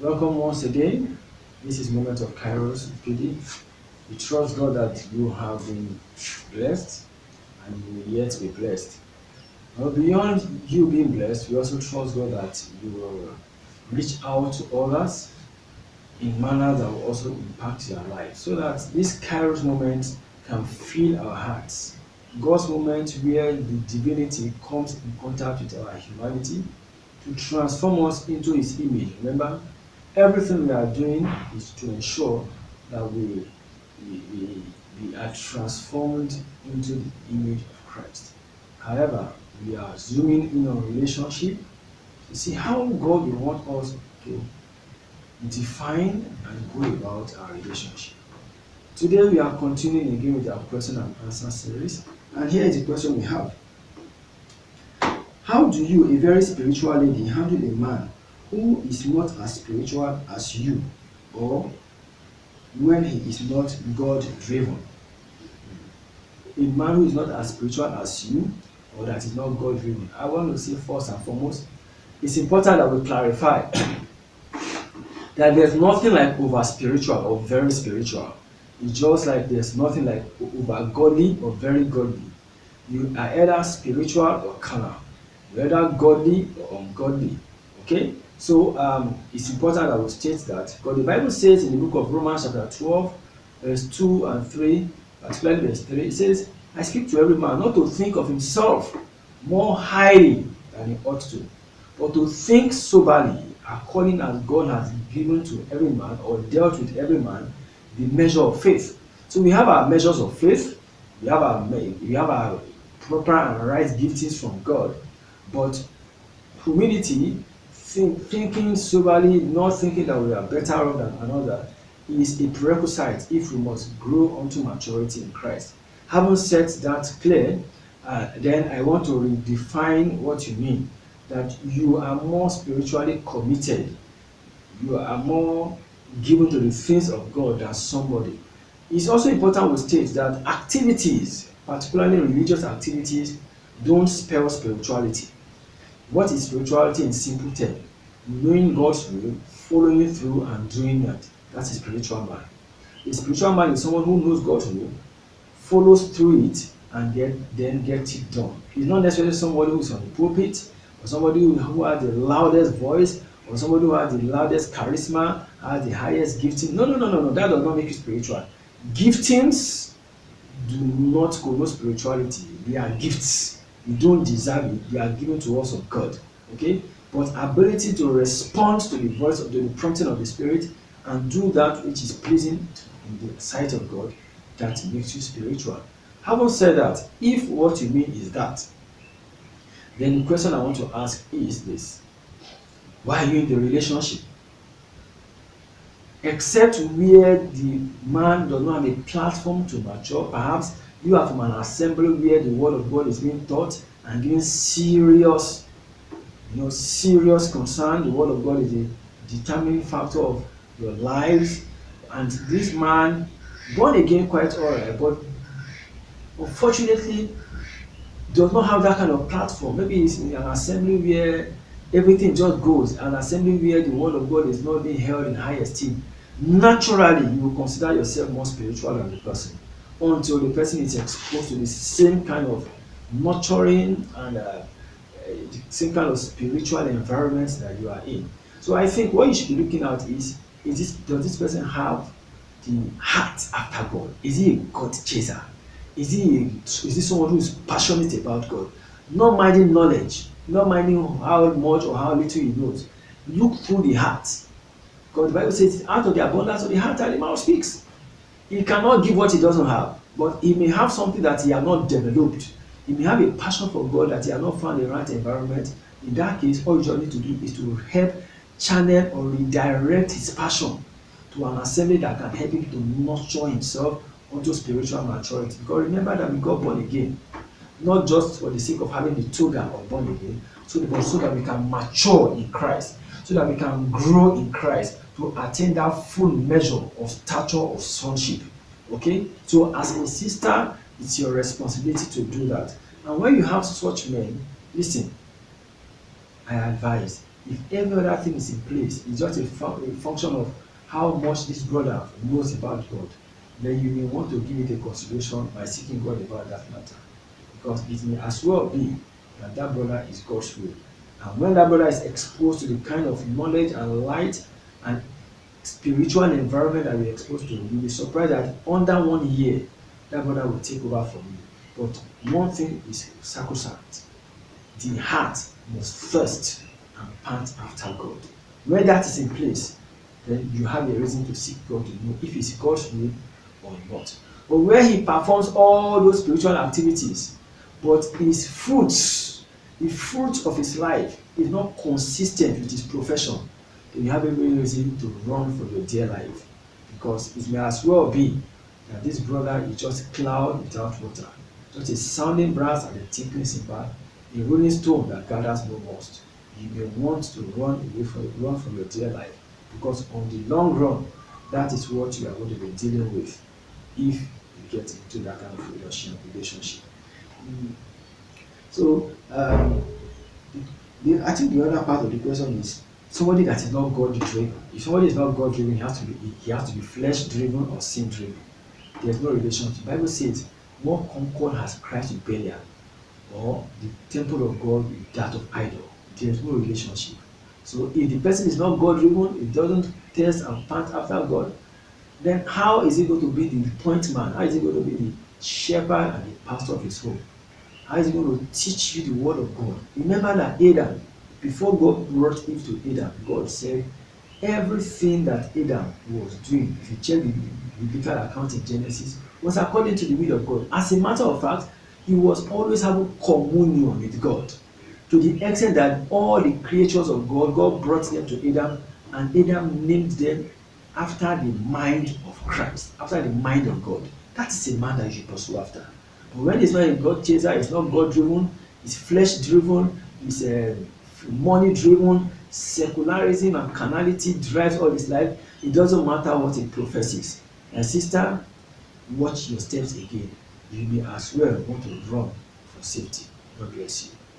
Welcome once again. This is Moment of Kairos with PD. We trust God that you have been blessed and you will yet be blessed. Now, beyond you being blessed, we also trust God that you will reach out to others in manner that will also impact your life so that this Kairos moment can fill our hearts. God's moment where the divinity comes in contact with our humanity to transform us into his image. Remember, everything we are doing is to ensure that we, we, we are transformed into the image of Christ. However, we are zooming in on relationship to see how God will want us to define and go about our relationship. Today we are continuing again with our question and answer series, and here is the question we have. How do you, a very spiritual lady, handle a man who is not as spiritual as you, or when he is not God driven? A man who is not as spiritual as you, or that is not God driven. I want to say first and foremost, it's important that we clarify that there's nothing like over spiritual or very spiritual. It's just like there's nothing like over godly or very godly. You are either spiritual or carnal. You're either godly or ungodly. Okay? So it's important that we state that because the Bible says in the book of Romans chapter 12, verse 2 and 3, particularly verse 3, it says, I speak to every man not to think of himself more highly than he ought to, but to think soberly, according as God has given to every man or dealt with every man the measure of faith. So we have our measures of faith, we have our proper and right giftings from God, but humility, thinking soberly, not thinking that we are better off than another, is a prerequisite if we must grow unto maturity in Christ. Having said that clear, then I want to redefine what you mean. That you are more spiritually committed, you are more given to the things of God than somebody. It's also important we state that activities, particularly religious activities, don't spell spirituality. What is spirituality in simple terms? Knowing God's will, following through and doing that. That's a spiritual man. A spiritual man is someone who knows God's will, follows through it, and then gets it done. He's not necessarily somebody who is on the pulpit, or somebody who has the loudest voice, or somebody who has the loudest charisma, has the highest gifting. No, no, no, no, no. That does not make you spiritual. Giftings do not connote spirituality. They are gifts. You don't deserve it. They are given to us of God. Okay? But ability to respond to the voice of the prompting of the Spirit and do that which is pleasing in the sight of God, that makes you spiritual. Having said that, if what you mean is that, then the question I want to ask is this: why are you in the relationship? Except where the man does not have a platform to mature, perhaps you are from an assembly where the word of God is being taught and giving serious, serious concern. The word of God is a determining factor of your lives, and this man, born again, quite alright, but unfortunately does not have that kind of platform. Maybe it's in an assembly where everything just goes, an assembly where the word of God is not being held in high esteem. Naturally, you will consider yourself more spiritual than the person until the person is exposed to the same kind of nurturing and the same kind of spiritual environment that you are in. So I think what you should be looking at does this person have the heart after God? Is he a God chaser? Is he someone who is passionate about God? Not minding knowledge, not minding how much or how little he knows. Look through the heart. Because the Bible says, out of the abundance of the heart, the mouth speaks. He cannot give what he doesn't have, but he may have something that he has not developed. He may have a passion for God that he has not found the right environment. In that case, all you just need to do is to help channel or redirect his passion to an assembly that can help him to nurture himself unto spiritual maturity. Because remember that we got born again, not just for the sake of having the toga of born again, but so that we can mature in Christ, so that we can grow in Christ to attain that full measure of stature of sonship. Okay? So as a sister, it's your responsibility to do that. And when you have such men, listen, I advise, If every other thing is in place, it's just a function of how much this brother knows about God, then you may want to give it a consideration by seeking God about that matter. Because it may as well be that that brother is God's will. And when that brother is exposed to the kind of knowledge and light and spiritual environment that we're exposed to, you'll be surprised that under 1 year, that brother will take over from you. But one thing is sacrosanct: the heart must thirst and pant after God. When that is in place, then you have a reason to seek God to know if it's God's will or not. But where he performs all those spiritual activities, but his fruits, the fruit of his life is not consistent with his profession, then you have every reason to run for your dear life. Because it may as well be that this brother is just a cloud without water, just a sounding brass and a tinkling cymbal, a rolling stone that gathers no dust. You may want to run from your dear life, because on the long run, that is what you are going to be dealing with if you get into that kind of relationship. So I think the other part of the question is somebody that is not God driven. If somebody is not God driven, he has to be flesh driven or sin driven. There's no relationship. The Bible says, "What concord has Christ with Belial, or the temple of God with that of idol?" There's no relationship. So if the person is not God driven, it doesn't thirst and pant after God, then how is he going to be the point man? How is he going to be the shepherd and the pastor of his home? How is he going to teach you the word of God? Remember that Adam, before God brought Eve to Adam, God said everything that Adam was doing, if you check the biblical account in Genesis, was according to the will of God. As a matter of fact, he was always having communion with God, to the extent that all the creatures of God, God brought them to Adam, and Adam named them after the mind of Christ, after the mind of God. That is a man that you should pursue after. But when it's not a God chaser, it's not God driven, it's flesh driven, it's money driven, secularism and carnality drives all his life, it doesn't matter what it professes. And sister, watch your steps again. You may as well want to run for safety. God bless you.